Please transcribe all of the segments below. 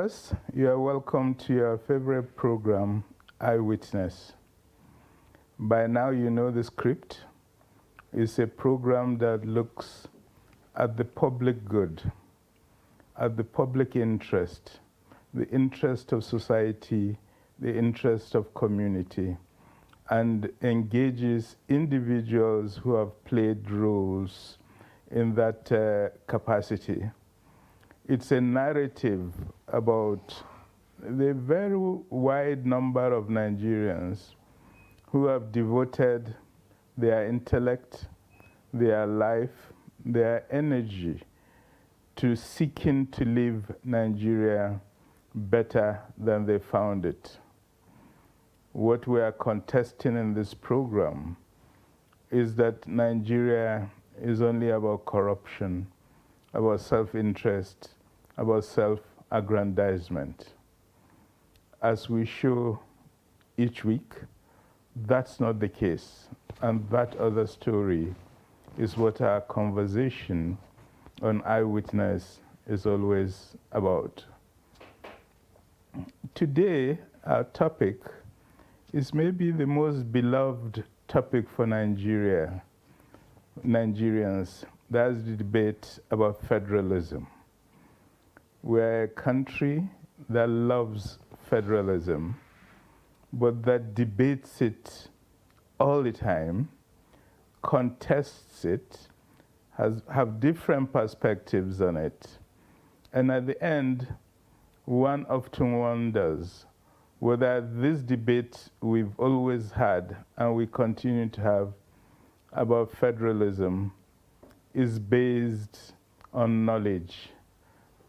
viewers, you are welcome to your favorite program, Eyewitness. By now you know the script. It's a program that looks at the public good, at the public interest, the interest of society, the interest of community, and engages individuals who have played roles in that capacity. It's a narrative about the very wide number of Nigerians who have devoted their intellect, their life, their energy to seeking to live Nigeria better than they found it. What we are contesting in this program is that Nigeria is only about corruption, about self-interest, about self-aggrandizement. As we show each week, that's not the case. And that other story is what our conversation on Eyewitness is always about. Today, our topic is maybe the most beloved topic for Nigerians. That's the debate about federalism. We're a country that loves federalism, but that debates it all the time, contests it, have different perspectives on it. And at the end, one often wonders whether this debate we've always had and we continue to have about federalism is based on knowledge,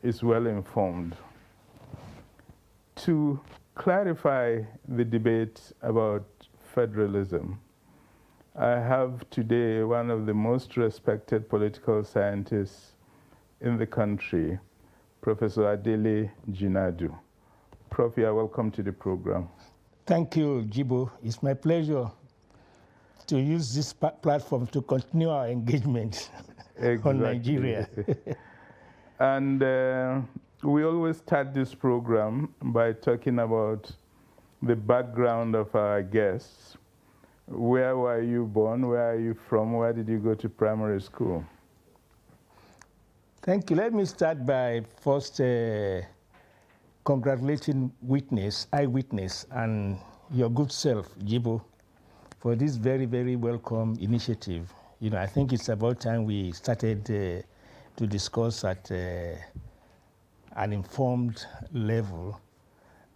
is well informed. To clarify the debate about federalism, I have today one of the most respected political scientists in the country, Professor Adele Jinadu. Prof, you are welcome to the program. Thank you, Jibo. It's my pleasure to use this platform to continue our engagement on Nigeria. And we always start this program by talking about the background of our guests. Where were you born? Where are you from? Where did you go to primary school? Thank you. Let me start by first congratulating Eyewitness, and your good self, Jibo, for this very, very welcome initiative. You know, I think it's about time we started to discuss at an informed level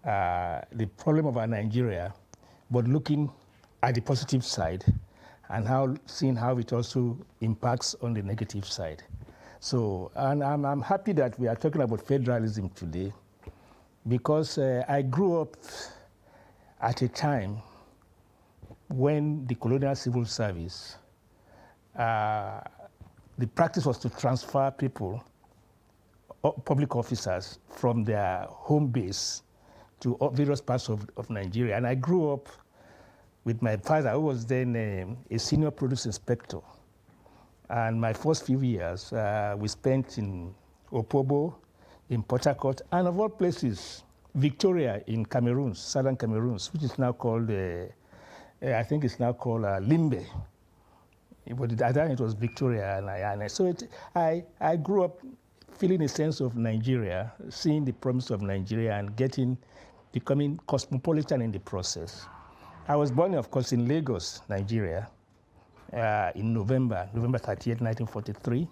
the problem of our Nigeria, but looking at the positive side and seeing how it also impacts on the negative side. So, and I'm happy that we are talking about federalism today, because I grew up at a time when the colonial civil service, the practice was to transfer people, public officers, from their home base to various parts of Nigeria. And I grew up with my father, who was then a senior produce inspector. And my first few years we spent in Opobo, in Port Harcourt, and of all places, Victoria in Cameroon, southern Cameroon, which is now called, I think it's now called Limbe. But at that time it was Victoria. And so I grew up feeling a sense of Nigeria, seeing the promise of Nigeria and becoming cosmopolitan in the process. I was born, of course, in Lagos, Nigeria, in November 30th, 1943,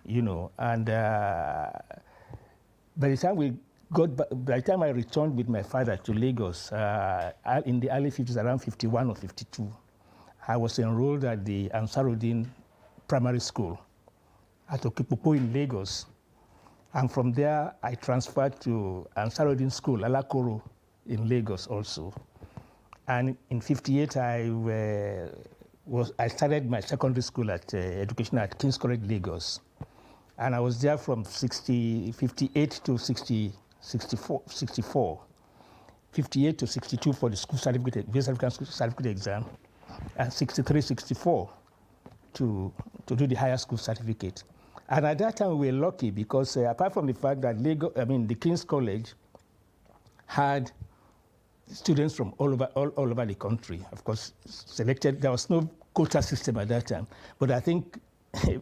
you know, and by the time I returned with my father to Lagos, in the early 50s, around 51 or 52, I was enrolled at the Ansarudin Primary School at Okipopo in Lagos. And from there, I transferred to Ansarudin School, Alakoro, in Lagos also. And in 58, I started my secondary school education at King's College, Lagos. And I was there from 58 to 64, 58 to 62 for the school certificate, basic African school certificate exam, and 63, 64 to do the higher school certificate. And at that time, we were lucky because apart from the fact that the King's College had students from all over the country. Of course, selected. There was no quota system at that time, but I think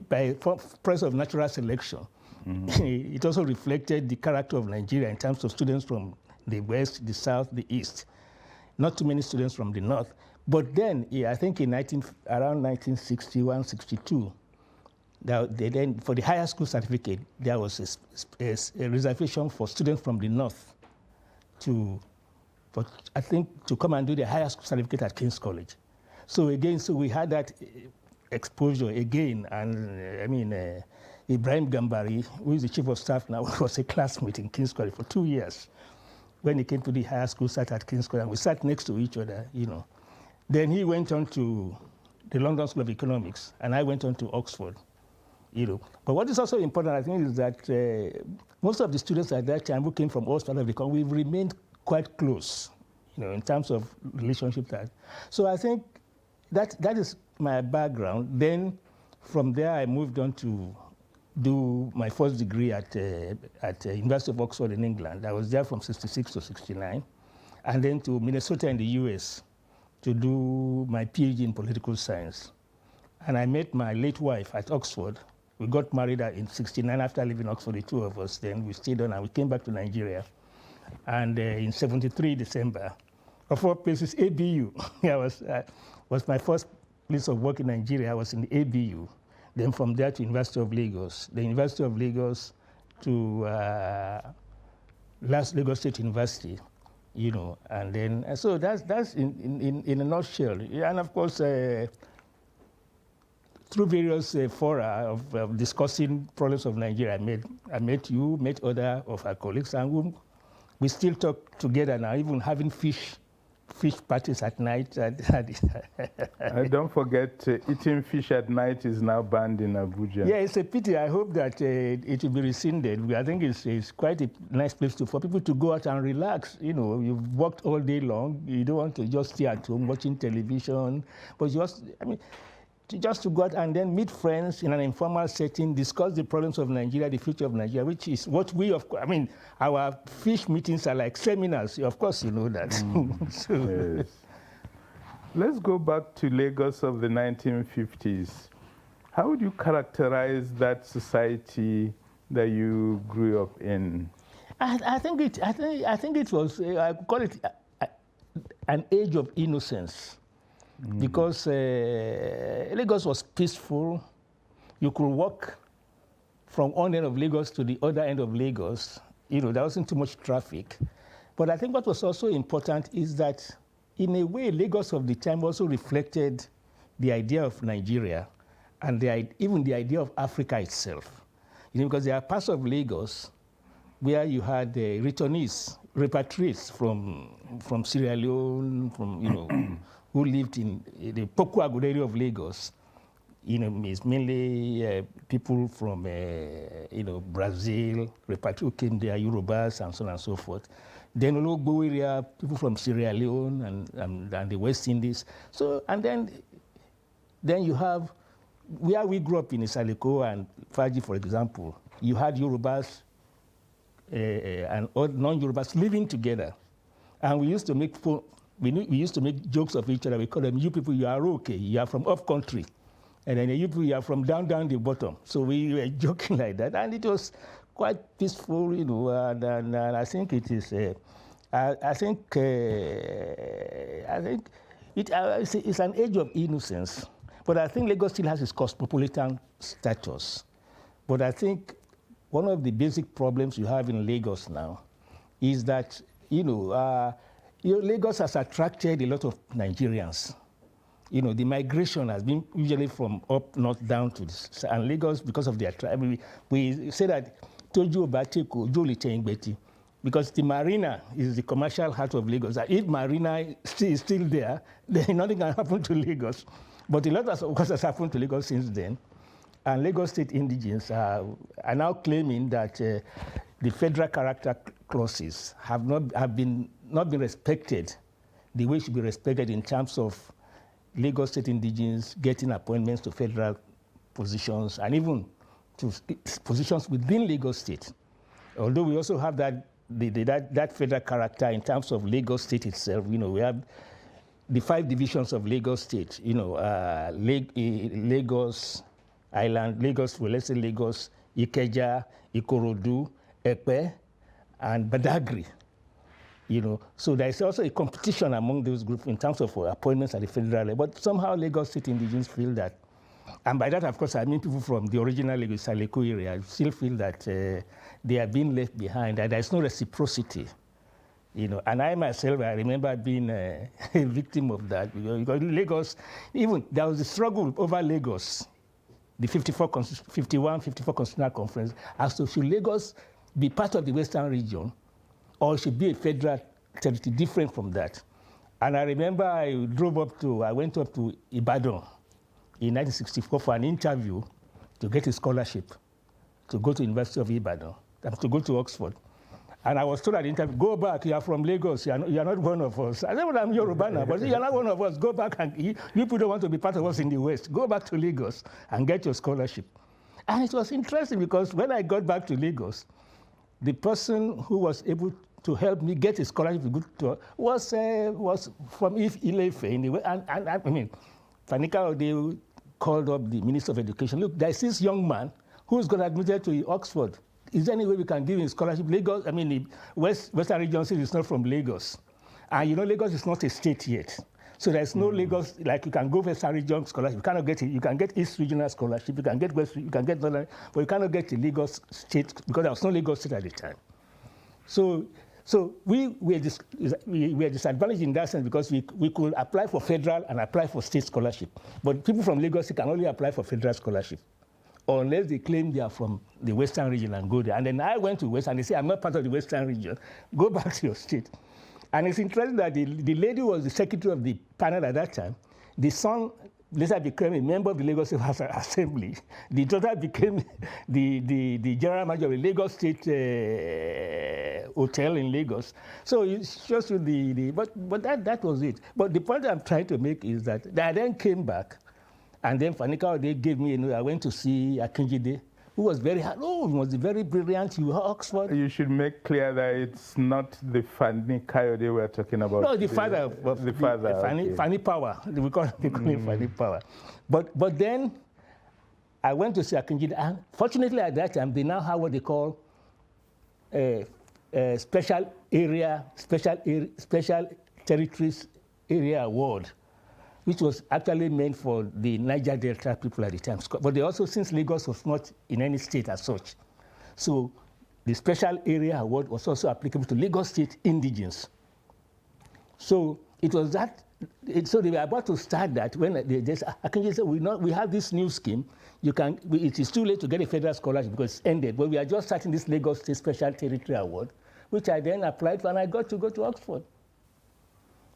by process of natural selection, it also reflected the character of Nigeria in terms of students from the West, the South, the East. Not too many students from the North. But then, I think around 1961, 62, then for the higher school certificate, there was a reservation for students from the North to come and do the higher school certificate at King's College. So again, we had that exposure again, and Ibrahim Gambari, who is the chief of staff now, was a classmate in King's College for 2 years. When he came to the higher school, sat at King's College, and we sat next to each other, Then he went on to the London School of Economics, and I went on to Oxford, But what is also important, I think, is that most of the students at that time who came from all parts of the country, we've remained quite close, in terms of relationship. So I think that is my background. Then from there, I moved on to do my first degree at University of Oxford in England. I was there from 66 to 69, and then to Minnesota in the US to do my PhD in political science. And I met my late wife at Oxford. We got married in 69 after leaving Oxford, the two of us. Then we stayed on and we came back to Nigeria. And in 73 December, of all places, ABU. was my first place of work in Nigeria. I was in the ABU. Then from there to University of Lagos. The University of Lagos to Lagos State University, and then so that's in a nutshell. And of course, through various fora of discussing problems of Nigeria, I met you, met other of our colleagues, and whom we still talk together now, even having fish parties at night. Don't forget, eating fish at night is now banned in Abuja. Yeah, it's a pity. I hope that it will be rescinded. I think it's quite a nice place for people to go out and relax. You've worked all day long. You don't want to just stay at home watching television, but just to go out and then meet friends in an informal setting, discuss the problems of Nigeria, the future of Nigeria, which is what our fish meetings are like seminars. Of course, you know that. Yes. Let's go back to Lagos of the 1950s. How would you characterize that society that you grew up in? I think it was, I call it an age of innocence. Because Lagos was peaceful. You could walk from one end of Lagos to the other end of Lagos. There wasn't too much traffic. But I think what was also important is that, in a way, Lagos of the time also reflected the idea of Nigeria and even the idea of Africa itself. Because there are parts of Lagos where you had returnees, repatriates from Sierra Leone, who lived in the Poku-Agudo area of Lagos. It's mainly people from, Brazil, who came there, Yorubas, and so on and so forth. Then Ologbo area, people from Sierra Leone and the West Indies. So, and then you have, where we grew up in Isaliko and Faji, for example, you had Yorubas and non-Yorubas living together. And we used to make we used to make jokes of each other. We call them, you people, you are okay. You are from up country. And then you people, you are from down the bottom. So we were joking like that. And it was quite peaceful, and I think it is, I think it's an age of innocence. But I think Lagos still has its cosmopolitan status. But I think one of the basic problems you have in Lagos now is that, Lagos has attracted a lot of Nigerians. The migration has been usually from up north down to this. And Lagos, because of the we say that Toju Obateko, Joli Tengbeti, because the marina is the commercial heart of Lagos. If marina is still there, then nothing can happen to Lagos. But a lot of what has happened to Lagos since then. And Lagos State indigents are now claiming that the federal character clauses have not been respected the way it should be respected in terms of Lagos State indigents getting appointments to federal positions and even to positions within Lagos State. Although we also have that federal character in terms of Lagos State itself. You know, we have the 5 divisions of Lagos State. You know, Lagos Island, Lagos, well, let's say Lagos, Ikeja, Ikorodu, Epe, and Badagry. You know, so there is also a competition among those groups in terms of appointments at the federal level. But somehow Lagos State indigenes feel that, and by that, of course, I mean people from the original Lagos Saleko area still feel that they are being left behind, and there is no reciprocity. You know, and I myself, I remember being a victim of that, because Lagos, even there was a struggle over Lagos, the 51, 54 Constitutional Conference, as to should Lagos be part of the Western region, or should be a federal territory different from that. And I remember I went up to Ibadan in 1964 for an interview to get a scholarship to go to University of Ibadan, to go to Oxford. And I was told at the interview, go back, you are from Lagos, you are not one of us. I said, well, I'm Yoruba now, but you are not one of us. Go back, and you people don't want to be part of us in the West. Go back to Lagos and get your scholarship. And it was interesting because when I got back to Lagos, the person who was able to help me get a scholarship was from Ile-Ife. And I mean, Fanika Ode called up the Minister of Education. Look, there's this young man who's got admitted to Oxford. Is there any way we can give him scholarship? Lagos, I mean, the Western region is not from Lagos. And you know, Lagos is not a state yet. So there's no Lagos, like you can go Western region scholarship. You cannot get it. You can get East regional scholarship. You can get West, you can get Northern, but you cannot get the Lagos state because there was no Lagos state at the time. So we were disadvantaged in that sense because we could apply for federal and apply for state scholarship. But people from Lagos can only apply for federal scholarship unless they claim they are from the Western region and go there. And then I went to West and they say, I'm not part of the Western region. Go back to your state. And it's interesting that the lady who was the secretary of the panel at that time. The son later became a member of the Lagos State House Assembly. The daughter became the general manager of the Lagos State Hotel in Lagos. So it shows you but that was it. But the point I'm trying to make is that I then came back, and then Fanika Ode gave me, I went to see Akinjide, who was very hard. Oh, he was very brilliant. You were Oxford. You should make clear that it's not the Fani Kayode we're talking about. No, the father. The father. Fani Power. We call him Fani Power. But then I went to see Akinjide, and fortunately at that time, they now have what they call special territories area award, which was actually meant for the Niger Delta people at the time. But they also, since Lagos was not in any state as such, so the special area award was also applicable to Lagos State indigenes. So it was that, so they were about to start that when they just, I can just say, we have this new scheme. It is too late to get a federal scholarship because it's ended, but we are just starting this Lagos State Special Territory Award, which I then applied for, and I got to go to Oxford.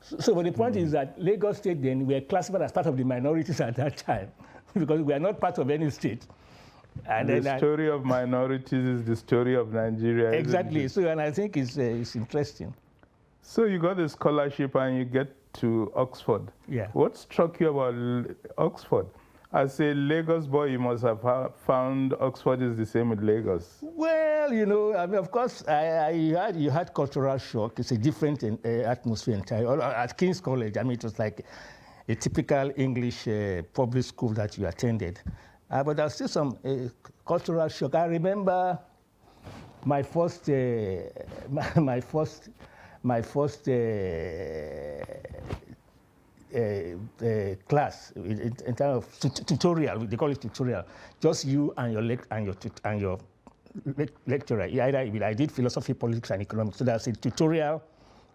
So but the point is that Lagos State then were classified as part of the minorities at that time because we are not part of any state. And the story of minorities is the story of Nigeria. Exactly. So, and I think it's interesting. So you got the scholarship and you get to Oxford. Yeah. What struck you about Oxford? As a Lagos boy, you must have found Oxford is the same with Lagos. Well, I mean, of course, you had cultural shock. It's a different atmosphere entirely. At King's College, I mean, it was like a typical English public school that you attended. But there's still some cultural shock. I remember my first class in terms of tutorial. They call it tutorial. Just you and your lecturer. Either I did philosophy, politics, and economics. So there's a tutorial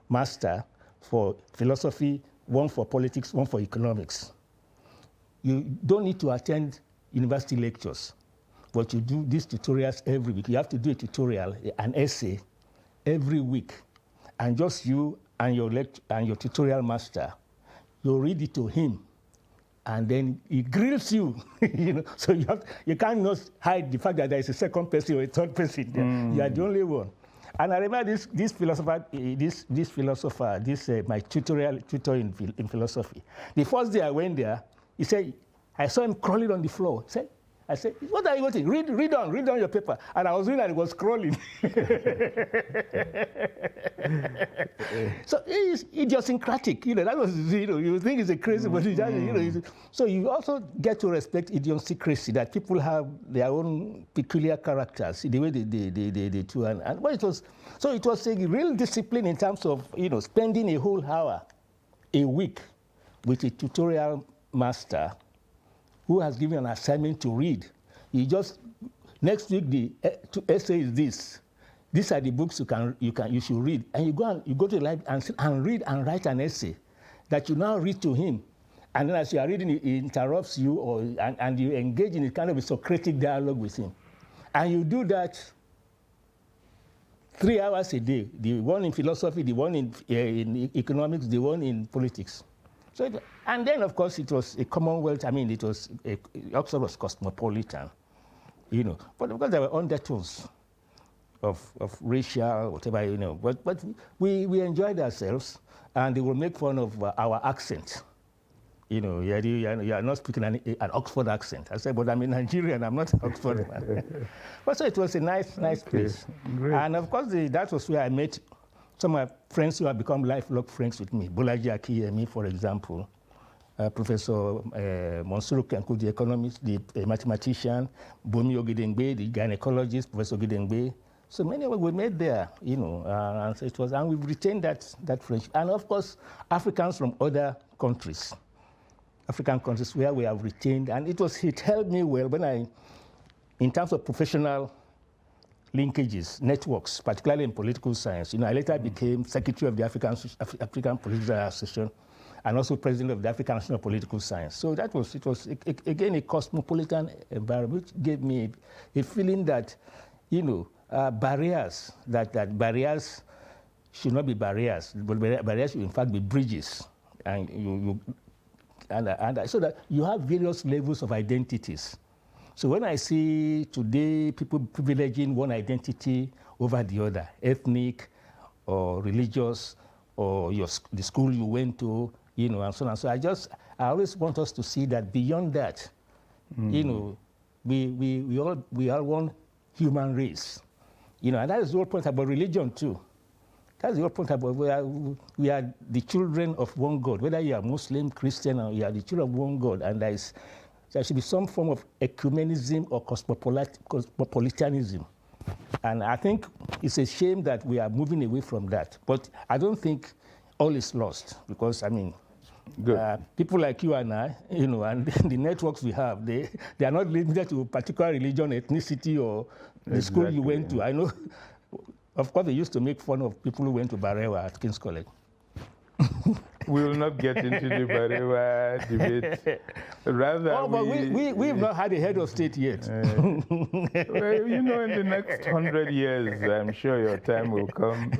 master for philosophy, one for politics, one for economics. You don't need to attend university lectures, but you do these tutorials every week. You have to do a tutorial, an essay, every week, and just you and your tutorial master. You read it to him, and then he grills you. So you cannot hide the fact that there is a second person or a third person there. You are the only one. And I remember this philosopher, my tutor in philosophy. The first day I went there, he said, I saw him crawling on the floor. He said, I said, what are you waiting? Read on your paper. And I was reading and it was scrolling. So it's idiosyncratic. That was, you think it's a crazy, but it's just, so you also get to respect idiosyncrasy, that people have their own peculiar characters, the way they do. And well, it was a real discipline in terms of, spending a whole hour a week with a tutorial master who has given an assignment to read. You just, next week the essay is this. These are the books you should read. And you go to the library and read and write an essay that you now read to him. And then as you are reading, he interrupts you and you engage in a kind of a Socratic dialogue with him. And you do that 3 hours a day, the one in philosophy, the one in economics, the one in politics. So, and then, of course, it was a Commonwealth. I mean, Oxford was cosmopolitan, But of course, there were undertones of racial, whatever, But we enjoyed ourselves, and they would make fun of our accent. You are not speaking an Oxford accent. I said, but I'm a Nigerian, I'm not an Oxford man. But so it was a nice place. Great. And of course, that was where I met some of my friends who have become lifelong friends with me. Bolaji Akiyemi, for example, Professor Monsuru Kenku, the economist, the mathematician, Bomi Ogidengbe, the gynecologist, Professor Ogidengbe. So many of us we met there, and so it was, and we've retained that friendship. And of course, Africans from other countries. African countries where we have retained, and it helped me well when in terms of professional linkages, networks, particularly in political science. I later became secretary of the African Political Association and also president of the African National Political Science. So it was again a cosmopolitan environment, which gave me a feeling that, barriers should not be barriers, but barriers should in fact be bridges. And so that you have various levels of identities. So when I see today people privileging one identity over the other, ethnic or religious or the school you went to, and so on. So I always want us to see that beyond that, we are one human race. And that is the whole point about religion too. That's the whole point about we are the children of one God. Whether you are Muslim, Christian, or you are the children of one God, and there should be some form of ecumenism or cosmopolitanism. And I think it's a shame that we are moving away from that. But I don't think all is lost, because people like you and I, and the networks we have, they are not limited to a particular religion, ethnicity, or the school you went to. I know. Of course, they used to make fun of people who went to Barewa at King's College. We will not get into the Barewa debate. Rather, but we've not had a head of state yet. Well, in the next 100 years, I'm sure your time will come.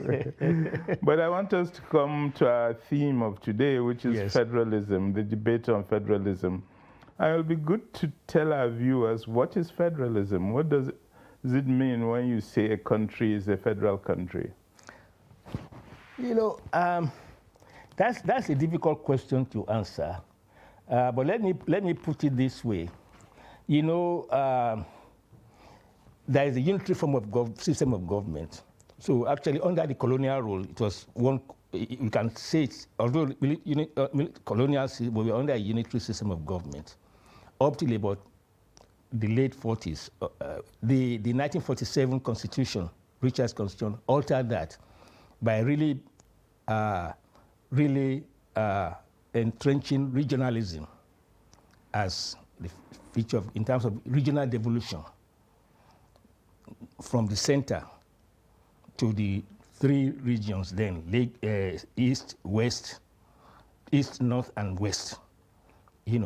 But I want us to come to our theme of today, which is federalism, the debate on federalism. And it will be good to tell our viewers, what is federalism? What does it mean when you say a country is a federal country? That's a difficult question to answer. But let me put it this way. There is a unitary form of system of government. So actually, under the colonial rule, it was one. You can say it, although colonial, but we were under a unitary system of government up till about the late 40s. The 1947 Constitution, Richard's Constitution, altered that by really entrenching regionalism as the feature in terms of regional devolution from the center to the three regions then, east, west, east, north, and west. We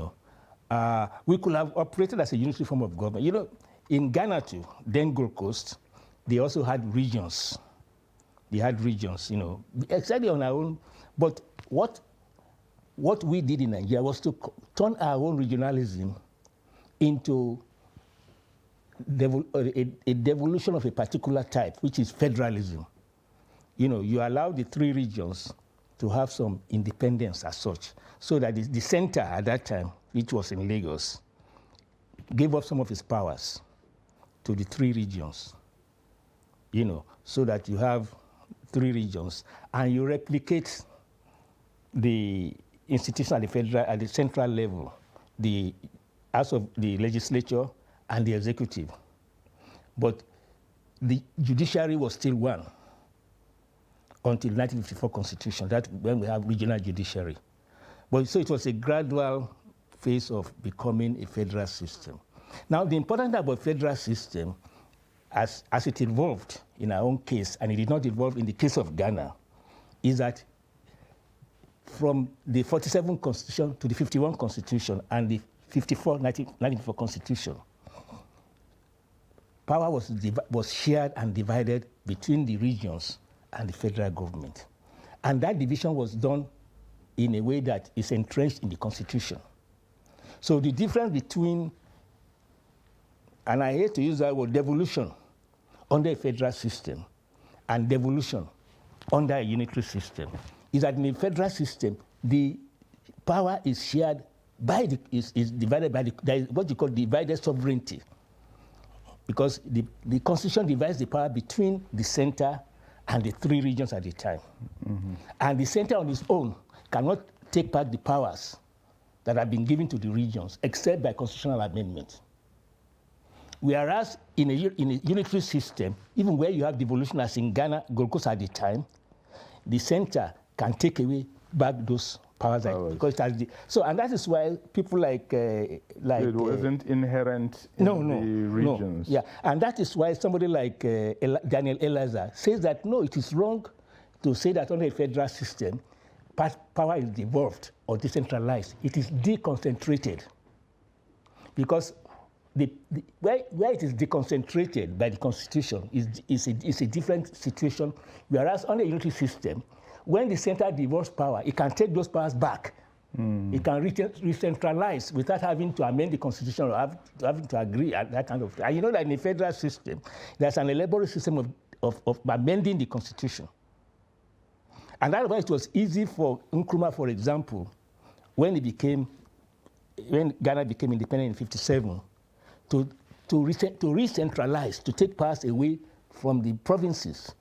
could have operated as a unitary form of government. In Ghana too, then Gold Coast, they also had regions. They had regions, exactly on our own. But what we did in Nigeria was to turn our own regionalism into a devolution of a particular type, which is federalism. You allow the three regions to have some independence as such, so that the center at that time, which was in Lagos, gave up some of his powers to the three regions, so that you have three regions, and you replicate the institution at the federal, at the central level, the House of the legislature and the executive. But the judiciary was still one until 1954 Constitution. That's when we have regional judiciary. But so it was a gradual phase of becoming a federal system. Now, the important thing about federal system, as it evolved in our own case, and it did not evolve in the case of Ghana, is that from the 47 Constitution to the 51 Constitution and the 1954 Constitution, power was shared and divided between the regions and the federal government. And that division was done in a way that is entrenched in the Constitution. So the difference between, and I hate to use that word, devolution under a federal system and devolution under a unitary system is that in the federal system, the power is shared by is divided by what you call divided sovereignty. Because the Constitution divides the power between the center and the three regions at the time. Mm-hmm. And the center on its own cannot take back the powers that have been given to the regions except by constitutional amendment. Whereas in a unitary system, even where you have devolution as in Ghana, Gold Coast at the time, the center can take away back those powers. Because it has and that is why people like it wasn't inherent in the regions. No, yeah, and that is why somebody like Daniel Elaza says that no, it is wrong to say that under a federal system, power is devolved or decentralized. It is deconcentrated, because where it is deconcentrated by the Constitution is a different situation, whereas under a unitary system, when the center devolves power, it can take those powers back. It can re-centralize without having to amend the Constitution or having to agree at that kind of thing. And you know that in the federal system, there's an elaborate system of amending the Constitution. And that's why it was easy for Nkrumah, for example, when Ghana became independent in 1957, to re-centralize, to take powers away from the provinces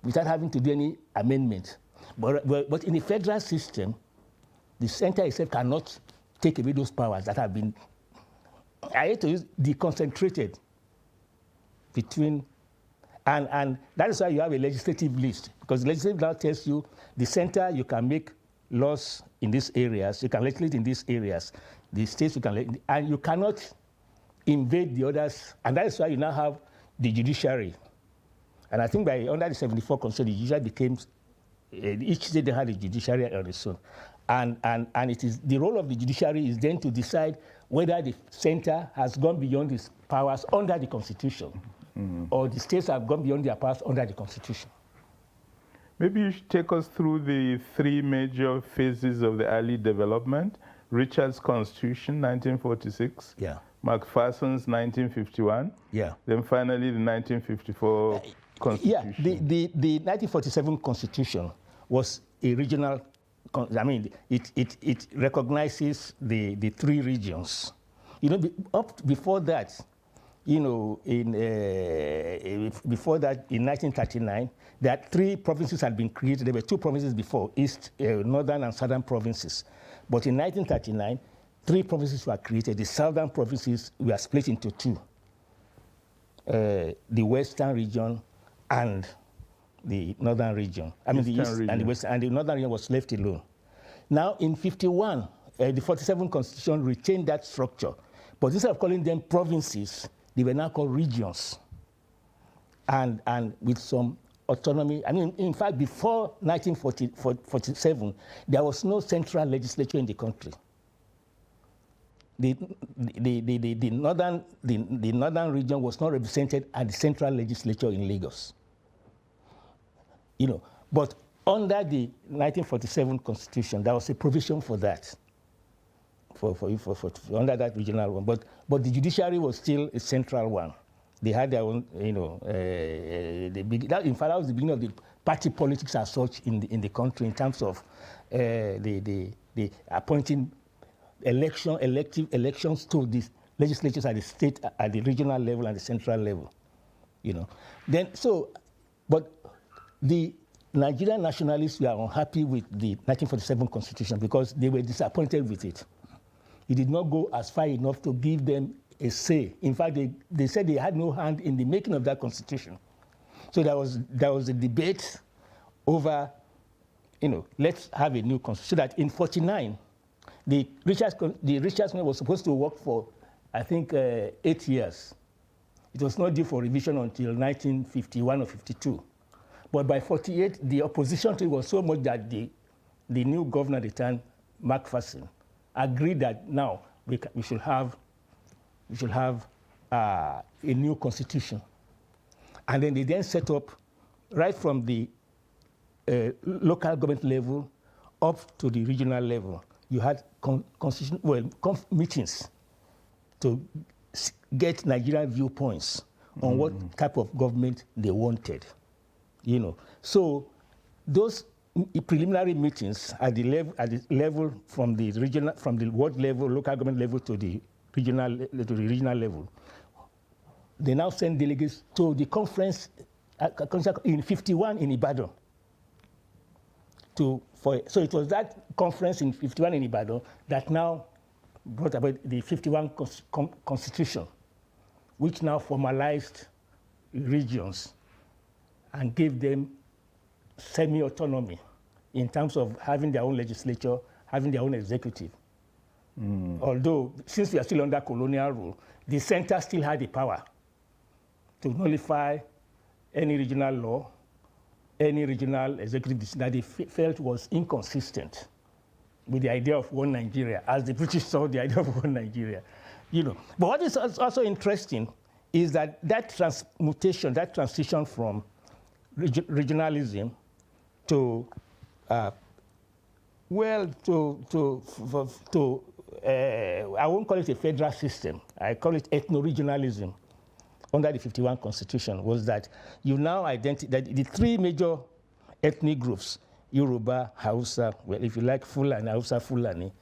without having to do any amendment. But in the federal system, the center itself cannot take away those powers that have been, I hate to use, deconcentrated between, and that is why you have a legislative list, because the legislative law tells you the center, you can make laws in these areas, you can legislate in these areas, the states you can, and you cannot invade the others, and that is why you now have the judiciary. And I think under the 74 Constitution, the judiciary became, each state had a judiciary on its own. And it is the role of the judiciary is then to decide whether the center has gone beyond its powers under the Constitution, or the states have gone beyond their powers under the Constitution. Maybe you should take us through the three major phases of the early development. Richard's Constitution, 1946. Yeah. McPherson's 1951. Yeah. Then finally the 1954 Constitution. Yeah, the 1947 Constitution was a regional, I mean, it recognizes the three regions. You know, before that, you know, before that, in 1939, that three provinces had been created. There were two provinces before, northern and southern provinces. But in 1939, three provinces were created. The southern provinces were split into two. The western region and the northern region. I mean, the east region. And the western, and the northern region was left alone. Now, in 51, the 47 Constitution retained that structure. But instead of calling them provinces, they were now called regions. And with some autonomy. I mean, in fact, before 1947, there was no central legislature in the country. The northern region was not represented at the central legislature in Lagos. You know, but under the 1947 Constitution, there was a provision for that, for under that regional one. But the judiciary was still a central one. They had their own, you know, in fact, that was the beginning of the party politics as such in the country in terms of the appointing elective elections to legislatures at the state, at the regional level and the central level, you know. Then, but the Nigerian nationalists were unhappy with the 1947 constitution because they were disappointed with it. It did not go as far enough to give them a say. In fact, they said they had no hand in the making of that constitution. So there was a debate over, you know, let's have a new constitution. So that in 49, the Richards was supposed to work for, I think, 8 years. It was not due for revision until 1951 or 52. But by 48, the opposition to it was so much that the new governor at the time, Macpherson, agreed that now we should have a new constitution. And then they then set up, right from the local government level up to the regional level, you had meetings to get Nigerian viewpoints on what type of government they wanted. You know, so those preliminary meetings at the level from the ward level, local government level to the regional level, they now send delegates to the conference in 51 in Ibadan. So it was that conference in 51 in Ibadan that now brought about the 51 constitution, which now formalized regions and gave them semi-autonomy in terms of having their own legislature, having their own executive. Although, since we are still under colonial rule, the center still had the power to nullify any regional law, any regional executive decision that they felt was inconsistent with the idea of one Nigeria, as the British saw the idea of one Nigeria. You know. But what is also interesting is that transmutation, that transition from regionalism to I won't call it a federal system. I call it ethno-regionalism under the 51 Constitution, was that you now identify that the three major ethnic groups, Yoruba, Hausa, well, if you like, Fulani, Hausa, Fulani,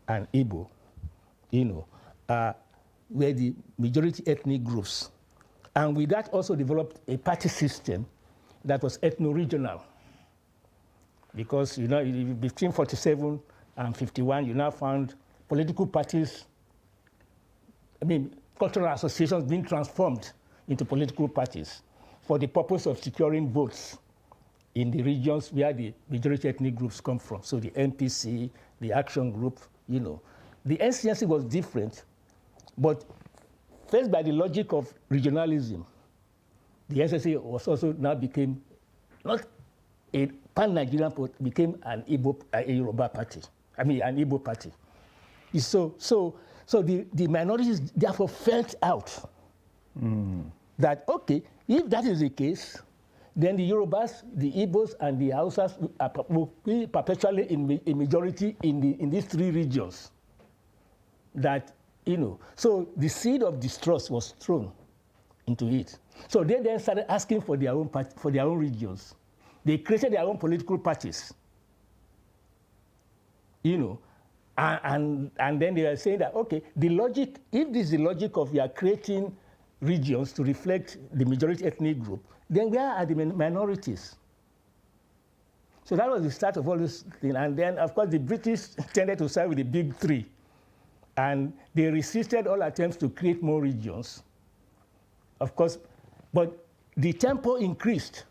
and Igbo, you know, were the majority ethnic groups. And with that also developed a party system that was ethno-regional. Because, you know, between 47 and 51, you now found political parties, cultural associations being transformed into political parties for the purpose of securing votes in the regions where the majority ethnic groups come from. So the NPC, the Action Group, you know. The NCNC was different, but faced by the logic of regionalism, the NCNC was also now became not a pan-Nigerian, but became a Yoruba party. An Igbo party. So the minorities therefore felt out that, okay, if that is the case, then the Yorubas, the Igbos, and the Hausas will be perpetually in a majority in these three regions. That, you know, so the seed of distrust was thrown into it. So they then started asking for their own regions. They created their own political parties. You know, and then they were saying that, okay, the logic, if this is the logic of you are creating regions to reflect the majority ethnic group, then where are the minorities? So that was the start of all this thing. And then, of course, the British tended to side with the big three. And they resisted all attempts to create more regions. Of course, but the tempo increased.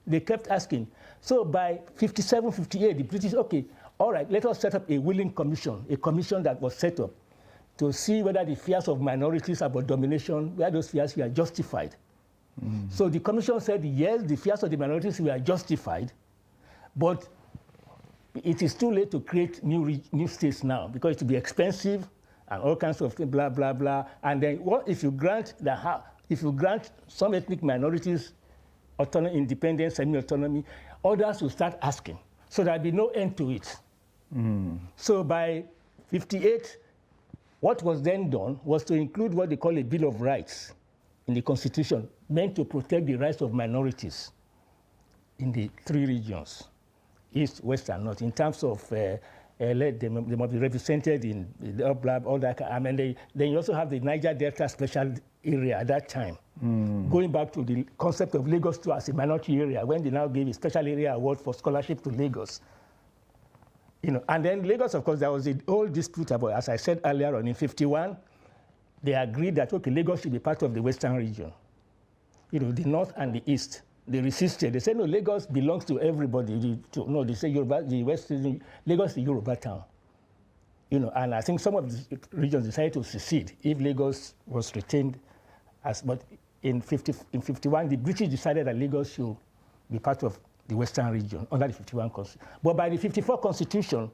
They kept asking. So by 57, 58, the British, okay, all right, let us set up a willing commission, a commission that was set up to see whether the fears of minorities about domination, where those fears were justified. So the commission said, yes, the fears of the minorities were justified, but it is too late to create new states now because it will be expensive and all kinds of things, blah, blah, blah. And then what if you grant some ethnic minorities autonomy, independence, semi-autonomy, others will start asking. So there'll be no end to it. So by 58, what was then done was to include what they call a Bill of Rights in the Constitution, meant to protect the rights of minorities in the three regions, East, West, and North, in terms of they must be represented in the UPLAB, all that. I mean, then you also have the Niger Delta Special Area at that time. Going back to the concept of Lagos too as a minority area, when they now gave a special area award for scholarship to Lagos. And then Lagos, of course, there was a whole dispute about, as I said earlier on, in 51, they agreed that, okay, Lagos should be part of the Western region. The North and the East. They resisted. They said, no, Lagos belongs to everybody. No, they say Yoruba, the West, Lagos is the Yoruba town. And I think some of the regions decided to secede if Lagos was retained as, but in 51, the British decided that Lagos should be part of the Western region under the 51 Constitution. But by the 54 Constitution,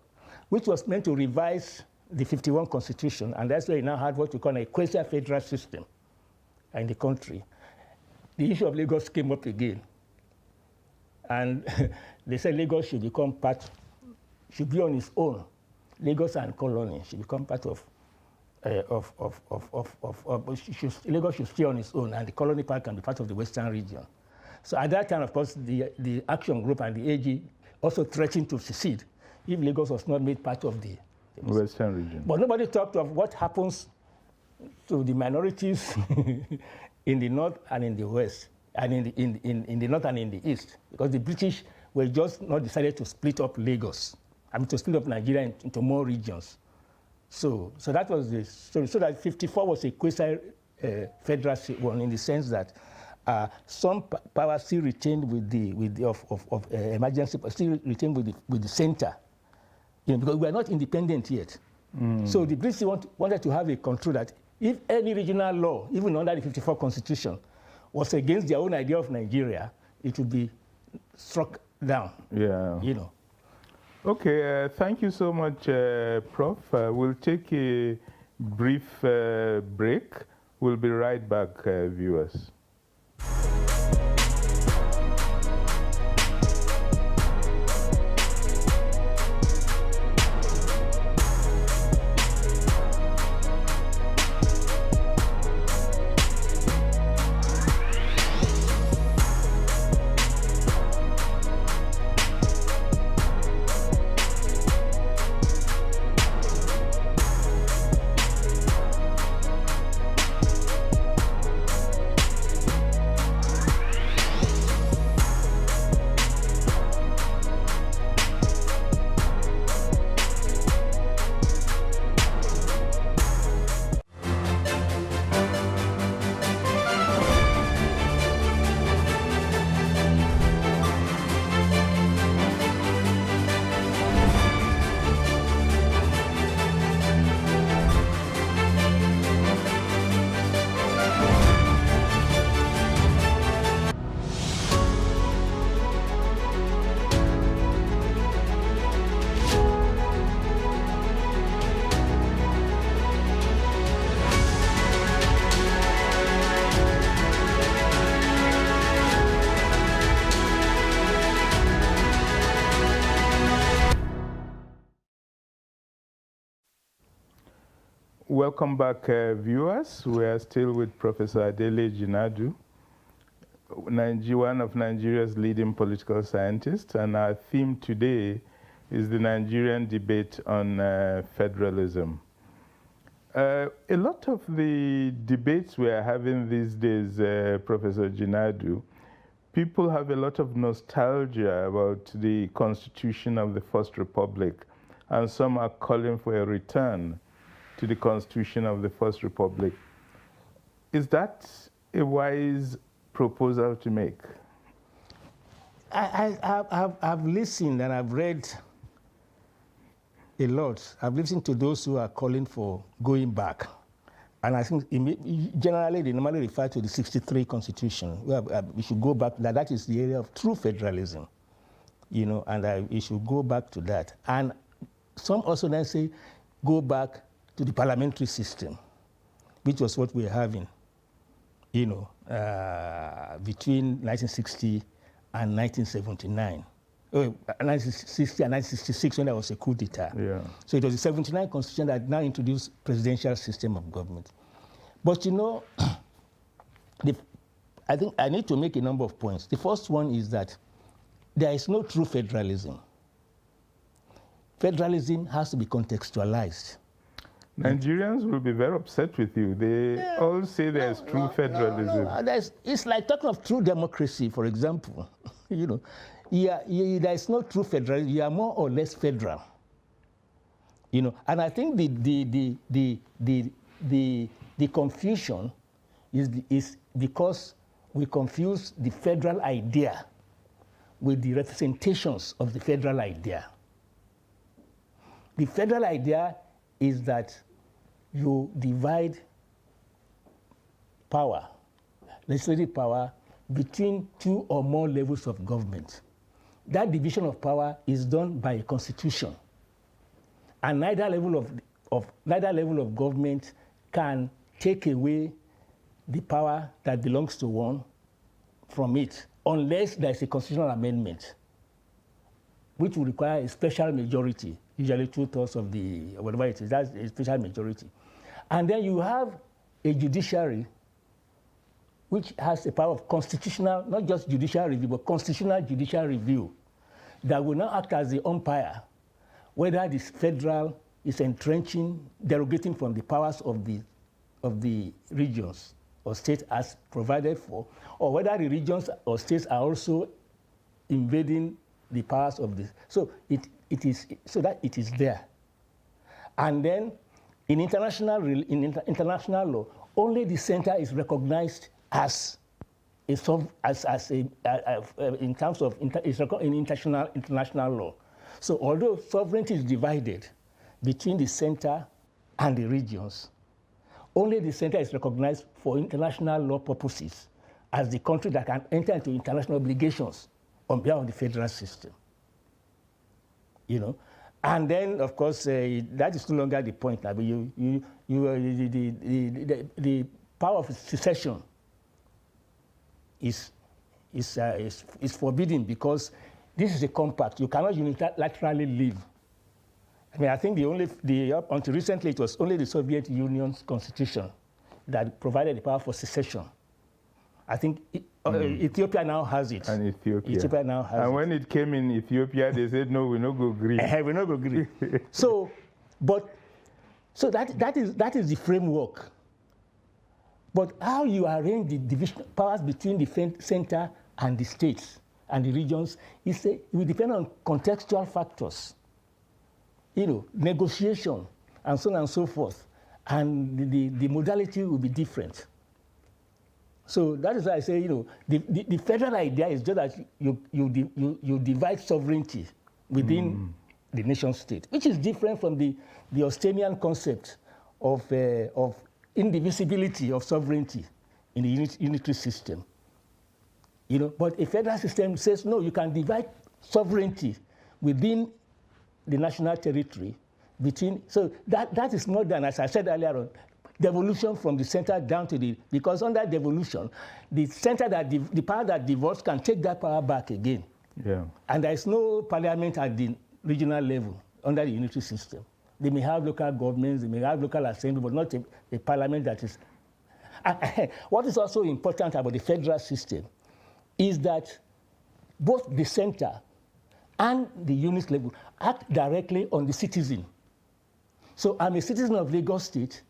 which was meant to revise the 51 Constitution, and that's why you now had what we call a quasi-federal system in the country, the issue of Lagos came up again. And they said Lagos should become part, should be on its own. Lagos and colony should become part of Lagos should stay on its own, and the colony part can be part of the Western region. So at that time, of course, the Action Group and the AG also threatened to secede if Lagos was not made part of the Western region. But nobody talked of what happens to the minorities in the North and in the West, and in the North and in the East, because the British were just not decided to split up Lagos, to split up Nigeria into more regions. So that was the story. So that 54 was a quasi-federal one in the sense that some power still retained with the emergency, still retained with the center, because we are not independent yet. So the British wanted to have a control that if any regional law, even under the 54 Constitution, was against their own idea of Nigeria, it would be struck down. Yeah. Okay, thank you so much, Prof. We'll take a brief break. We'll be right back, viewers. Welcome back, viewers. We are still with Professor Adele Jinadu, one of Nigeria's leading political scientists, and our theme today is the Nigerian debate on federalism. A lot of the debates we are having these days, Professor Jinadu, people have a lot of nostalgia about the Constitution of the First Republic, and some are calling for a return to the Constitution of the First Republic. Is that a wise proposal to make? I've listened and I've read a lot. I've listened to those who are calling for going back. And I think generally they normally refer to the 63 Constitution. We should go back. That is the area of true federalism, and we should go back to that. And some also then say, go back to the parliamentary system, which was what we're having, between 1960 and 1979. 1960 and 1966 when there was a coup d'etat. Yeah. So it was the 79 Constitution that now introduced presidential system of government. But I think I need to make a number of points. The first one is that there is no true federalism. federalism has to be contextualized. Nigerians will be very upset with you. They all say there's true federalism. No. It's like talking of true democracy, for example. There's no true federalism. You are more or less federal. And I think the confusion is because we confuse the federal idea with the representations of the federal idea. The federal idea is that you divide power, legislative power, between two or more levels of government. That division of power is done by a constitution, and neither level of government can take away the power that belongs to one from it, unless there is a constitutional amendment, which will require a special majority, usually 2/3 of the, whatever it is, that's a special majority. And then you have a judiciary which has the power of constitutional, not just judicial review, but constitutional judicial review, that will now act as the umpire, whether this federal is entrenching, derogating from the powers of the regions or states as provided for, or whether the regions or states are also invading the powers of this. So it is there. And then in international law, only the center is recognized as in terms of international law. So although sovereignty is divided between the center and the regions, only the center is recognized for international law purposes as the country that can enter into international obligations on behalf of the federal system. And then, of course, that is no longer the point. But the power of secession is forbidden because this is a compact. You cannot unilaterally leave. I mean, I think until recently, it was only the Soviet Union's constitution that provided the power for secession. I think Ethiopia now has it. And Ethiopia now has it. And when it came in Ethiopia, they said, no, we're not going to agree. We're not going to agree. So that is the framework. But how you arrange the division powers between the center and the states and the regions will depend on contextual factors. Negotiation and so on and so forth. And the modality will be different. So that is why I say, the federal idea is just that you divide sovereignty within the nation state, which is different from the Austinian concept of indivisibility of sovereignty in the unitary system. But a federal system says, no, you can divide sovereignty within the national territory so that is more than, as I said earlier on, devolution from the center down to because under devolution, the center the power that devolves can take that power back again. Yeah. And there is no parliament at the regional level under the unitary system. They may have local governments, they may have local assembly, but not a parliament that is. What is also important about the federal system is that both the center and the unit level act directly on the citizen. So I'm a citizen of Lagos State.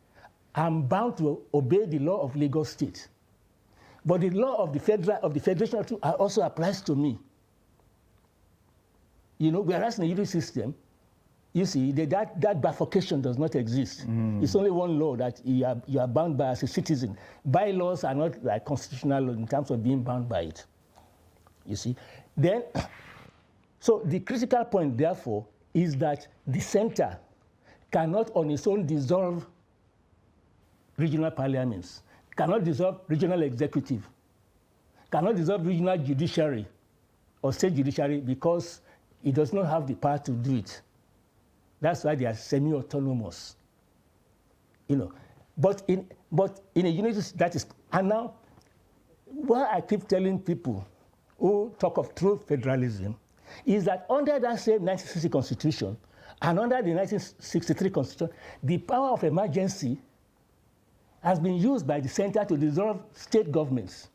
I'm bound to obey the law of Lagos State. But the law of the federation also applies to me. Whereas in the unitary system, you see, that bifurcation does not exist. It's only one law that you are bound by as a citizen. Bylaws are not like constitutional law in terms of being bound by it. You see? Then, so the critical point, therefore, is that the center cannot on its own dissolve regional parliaments, cannot dissolve regional executive, cannot dissolve regional judiciary or state judiciary because it does not have the power to do it. That's why they are semi-autonomous. But in a unity that is, and now, what I keep telling people who talk of true federalism is that under that same 1960 Constitution and under the 1963 Constitution, the power of emergency has been used by the center to dissolve state governments.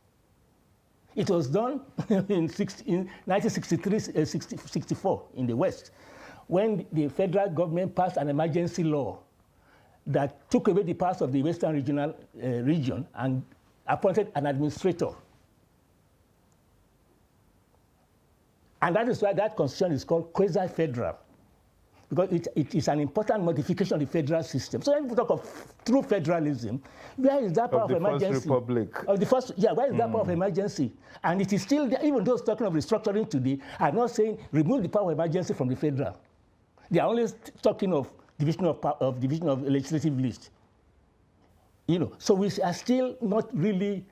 It was done in 1963-64 in the West, when the federal government passed an emergency law that took away the powers of the Western regional region and appointed an administrator. And that is why that constitution is called quasi-federal, because it is an important modification of the federal system. So when we talk of true federalism, where is that power of emergency? Of the First Republic. Of the first, yeah, where is that power of emergency? And it is still there, even those talking of restructuring today are not saying remove the power of emergency from the federal. They are only talking of division of legislative list. You know, so we are still not really,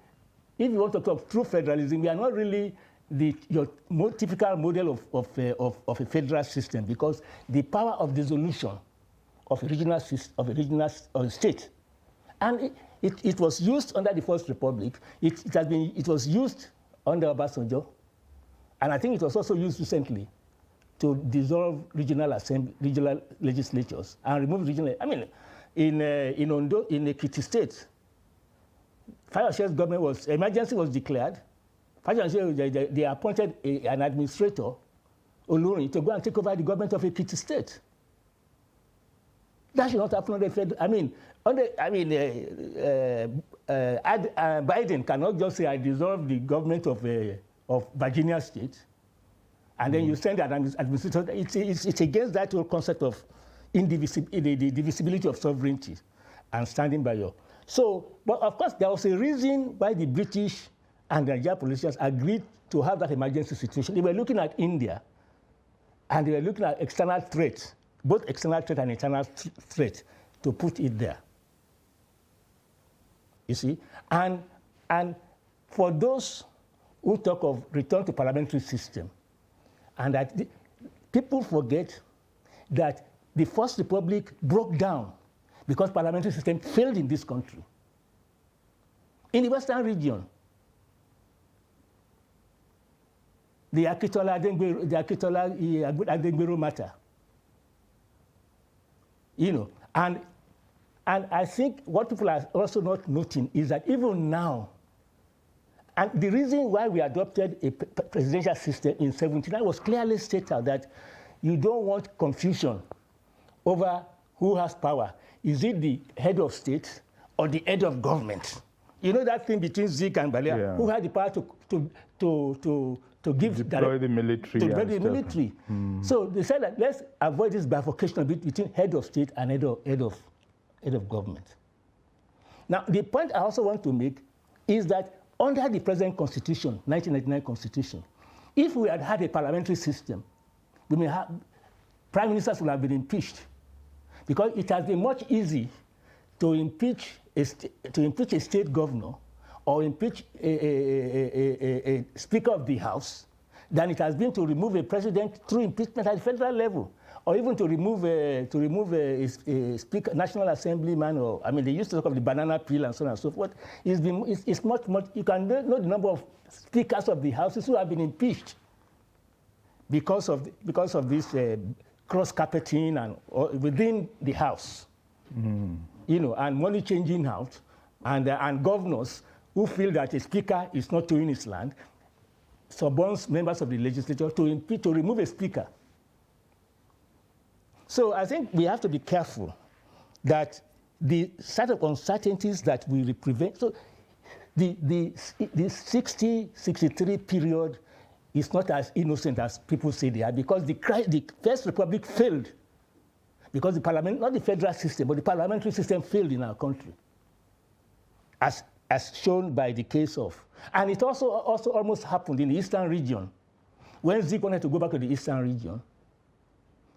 if you want to talk of true federalism, we are not really your typical model of a federal system, because the power of dissolution of a regional state, and it was used under the First Republic. It was used under Obasanjo, and I think it was also used recently to dissolve regional legislatures and remove regional. I mean, in Ondo, in Ekiti State, Fayoshe's government emergency was declared. They appointed an administrator, Olori, to go and take over the government of Ekiti State. That should not happen on the federal. Biden cannot just say, I dissolve the government of Virginia State, and then you send an administrator. It's against that whole concept of the divisibility of sovereignty and standing by your. So, but of course, there was a reason why the British and the Nigerian politicians agreed to have that emergency situation. They were looking at India, and they were looking at external threats, both external threat and internal threat, to put it there. You see? And for those who talk of return to parliamentary system, and that people forget that the First Republic broke down because parliamentary system failed in this country. In the Western region, the Akitola Adengbero matter. You know, and I think what people are also not noting is that even now, and the reason why we adopted a presidential system in 1979 was clearly stated that you don't want confusion over who has power. Is it the head of state or the head of government? You know that thing between Zik and Balia, yeah. Who had the power to deploy the military. To deploy the military. So they said that let's avoid this bifurcation between head of state and head of government. Now, the point I also want to make is that under the present constitution, 1999 constitution, if we had had a parliamentary system, we may have prime ministers would have been impeached, because it has been much easier to impeach a state governor or impeach a Speaker of the House than it has been to remove a president through impeachment at the federal level, or even to remove a Speaker, National Assemblyman, or I mean they used to talk of the banana peel and so on and so forth. It's much. You can know the number of speakers of the houses who have been impeached because of this cross-carpeting and within the house, you know, and money changing out, and governors who feel that a speaker is not doing his land, suborns members of the legislature to remove a speaker. So I think we have to be careful that the set of uncertainties that we prevent. So the 60-63 period is not as innocent as people say they are, because the First Republic failed because the parliament, not the federal system, but the parliamentary system failed in our country, as shown by the case of, and it also almost happened in the Eastern region when Zik wanted to go back to the Eastern region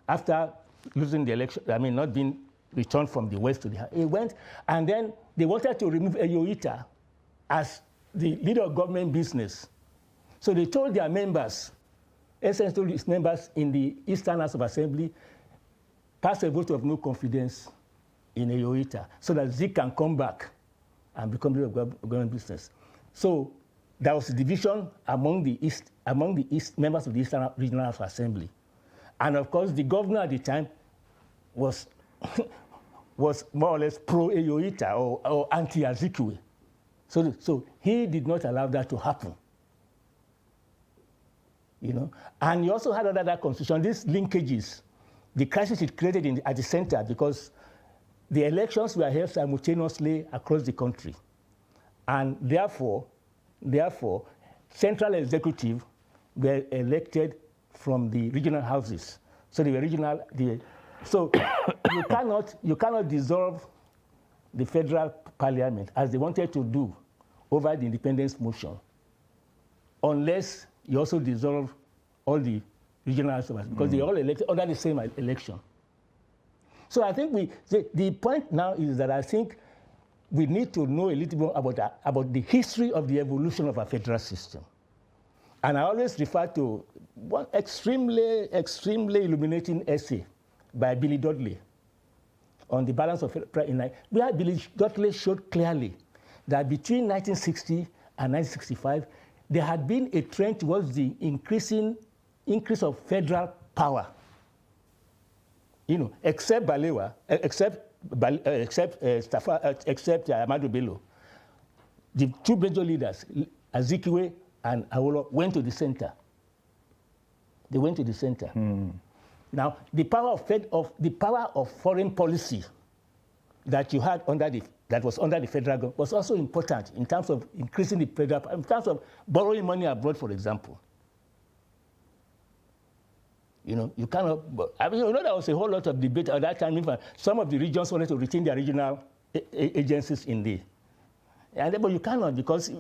after losing the election. I mean, not being returned from the West to the. He went, and then they wanted to remove Eyoita as the leader of government business. So they told their members, essentially told his members in the Eastern House of Assembly, pass a vote of no confidence in Eyoita so that Zik can come back and become leader of government business. So there was a division among the members of the Eastern Regional House of Assembly. And of course, the governor at the time was more or less pro-Eyoita or anti-Azikiwe. So he did not allow that to happen. You know, and you also had under that constitution these linkages the crisis it created at the center because the elections were held simultaneously across the country. And therefore, central executive were elected from the regional houses. So they were regional. So you cannot dissolve the federal parliament as they wanted to do over the independence motion, unless you also dissolve all the regional houses because they all elected under the same election. So I think the point now is that I think we need to know a little more about the history of the evolution of our federal system. And I always refer to one extremely illuminating essay by Billy Dudley on the balance of where Billy Dudley showed clearly that between 1960 and 1965, there had been a trend towards the increase of federal power. Except Balewa, except Ahmadu Bello, the two major leaders, Azikiwe and Awolowo, went to the center. They went to the center. Now, the power of foreign policy that you had that was under the federal government was also important in terms of increasing the federal, in terms of borrowing money abroad, for example. You cannot. There was a whole lot of debate at that time. Even some of the regions wanted to retain their regional agencies in the, but you cannot because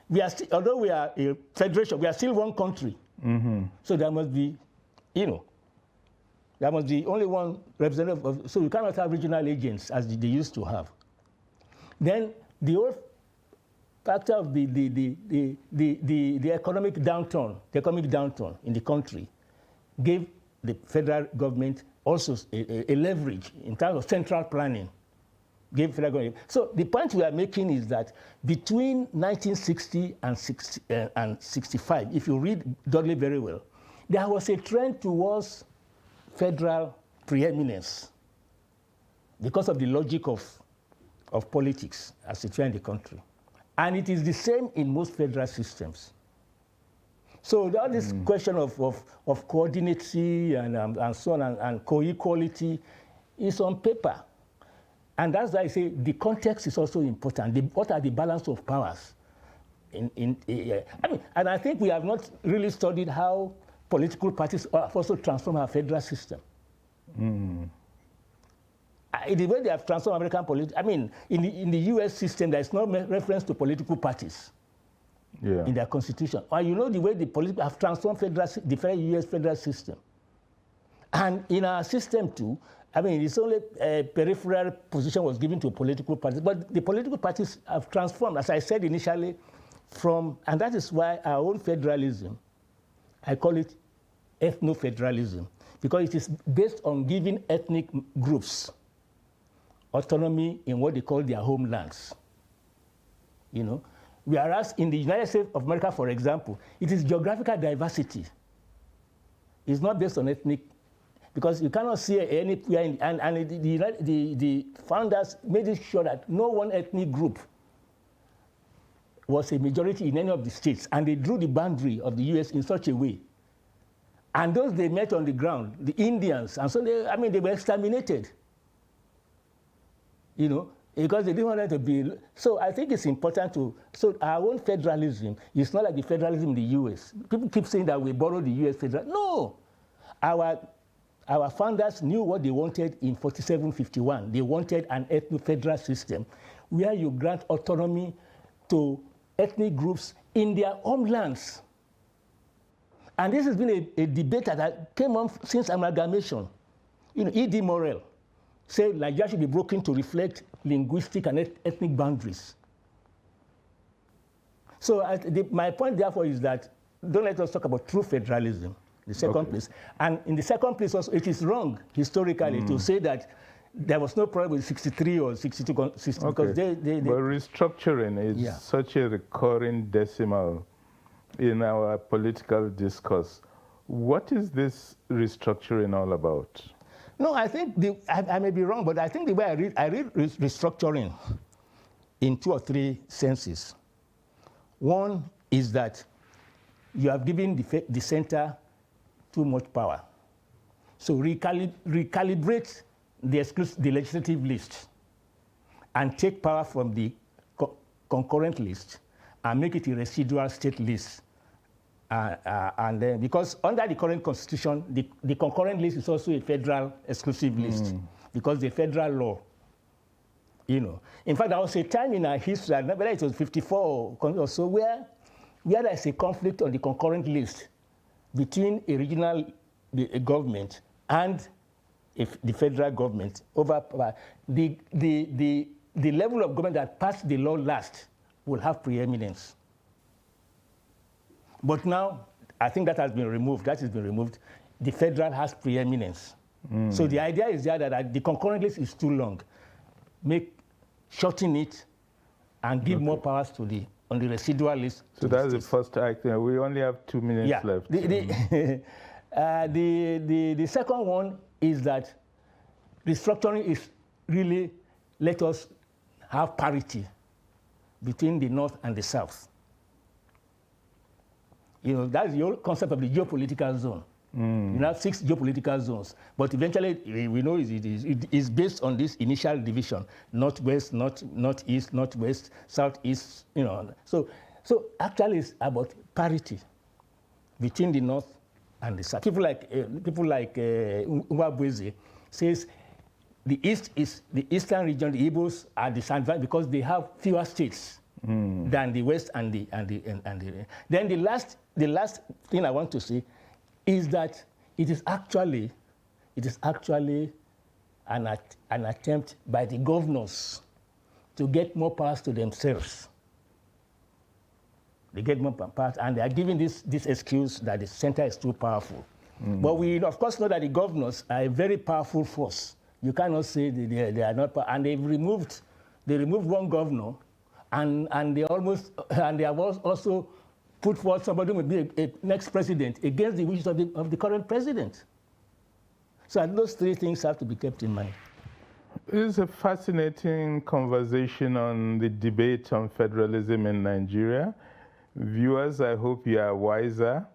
we are still, although we are a federation, we are still one country. So there must be, there must be only one representative of. So you cannot have regional agents as they used to have. Then the whole factor of the economic downturn in the country gave the federal government also a leverage in terms of central planning. Gave federal government. So the point we are making is that between 1960 and 65, if you read Dudley very well, there was a trend towards federal preeminence because of the logic of politics as it's in the country. And it is the same in most federal systems. So all this question of coordinacy and so on and co-equality is on paper. And that's why I say the context is also important. What are the balance of powers? And I think we have not really studied how political parties have also transformed our federal system. The way they have transformed American politics, in the US system, there is no reference to political parties. In their constitution. Or the way the politics have transformed the US federal system. And in our system too, it's only a peripheral position was given to political parties, but the political parties have transformed, as I said initially, and that is why our own federalism, I call it ethno-federalism, because it is based on giving ethnic groups autonomy in what they call their homelands. Whereas in the United States of America, for example, it is geographical diversity. It's not based on ethnic, because you cannot see anywhere, and the founders made it sure that no one ethnic group was a majority in any of the states, and they drew the boundary of the US in such a way. And those they met on the ground, the Indians, and so they were exterminated. Because they didn't want them to be. So I think it's important so our own federalism is not like the federalism in the US. People keep saying that we borrowed the US federal. No. Our founders knew what they wanted in 4751. They wanted an ethno-federal system where you grant autonomy to ethnic groups in their homelands. And this has been a debate that came on since amalgamation. E.D. Morrell said Nigeria should be broken to reflect linguistic and ethnic boundaries. So my point, therefore, is that don't let us talk about true federalism, the second place. And in the second place also, it is wrong historically to say that there was no problem with 63 or 62, because But restructuring is such a recurring decimal in our political discourse. What is this restructuring all about? No, I think I may be wrong, but I think the way I read restructuring in two or three senses. One is that you have given the center too much power. So recalibrate the legislative list and take power from the concurrent list and make it a residual state list. And then, because under the current constitution, the concurrent list is also a federal exclusive list because the federal law, you know. In fact, there was a time in our history, I don't know whether it was 54 or so, where there's a conflict on the concurrent list between a regional government and the federal government over the level of government that passed the law last will have preeminence. But now, I think that has been removed. That has been removed. The federal has preeminence. So the idea is there that the concurrent list is too long. Shorten it and give more powers to on the residual list. So that's the first item. We only have 2 minutes left. The second one is that restructuring is really let us have parity between the North and the South. You know, that's the whole concept of the geopolitical zone. You have 6 geopolitical zones, but eventually we know it is based on this initial division: northwest, northeast, northwest, southeast. You know, so actually it's about parity between the North and the South. People like Nwabweze says the eastern region, the Igbos are disadvantaged because they have fewer states than the West and the. Then the last thing I want to say is that it is actually an attempt by the governors to get more powers to themselves. They get more powers, and they are giving this excuse that the center is too powerful. But we, of course, know that the governors are a very powerful force. You cannot say they are not powerful. And they removed one governor, and they have also put forward somebody who would be a next president against the wishes of the current president. So those 3 things have to be kept in mind. It is a fascinating conversation on the debate on federalism in Nigeria. Viewers, I hope you are wiser.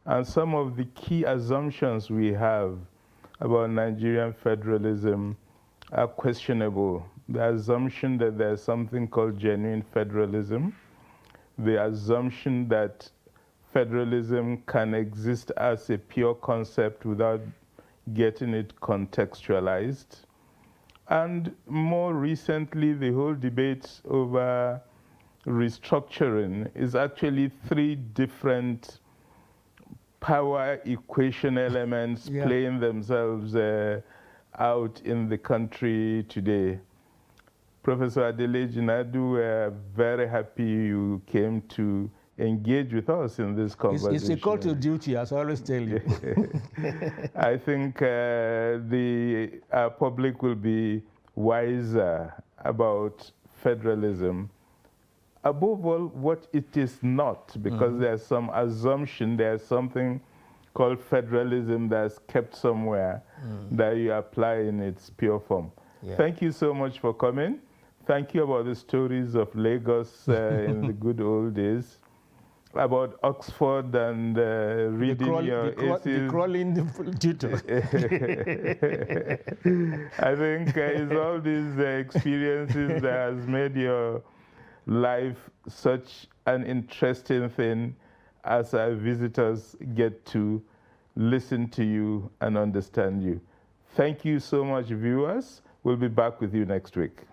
And some of the key assumptions we have about Nigerian federalism are questionable. The assumption that there's something called genuine federalism, the assumption that federalism can exist as a pure concept without getting it contextualized, and more recently, the whole debate over restructuring is actually 3 different power equation elements playing themselves out in the country today. Professor Adele Jinadu, we're very happy you came to engage with us in this conversation. It's a call to duty, as I always tell you. I think our public will be wiser about federalism. Above all, what it is not, because there's some assumption, there's something called federalism that's kept somewhere that you apply in its pure form. Yeah. Thank you so much for coming. Thank you about the stories of Lagos in the good old days, about Oxford and reading your essays. The crawling tutor. I think it's all these experiences that has made your life such an interesting thing as our visitors get to listen to you and understand you. Thank you so much, viewers. We'll be back with you next week.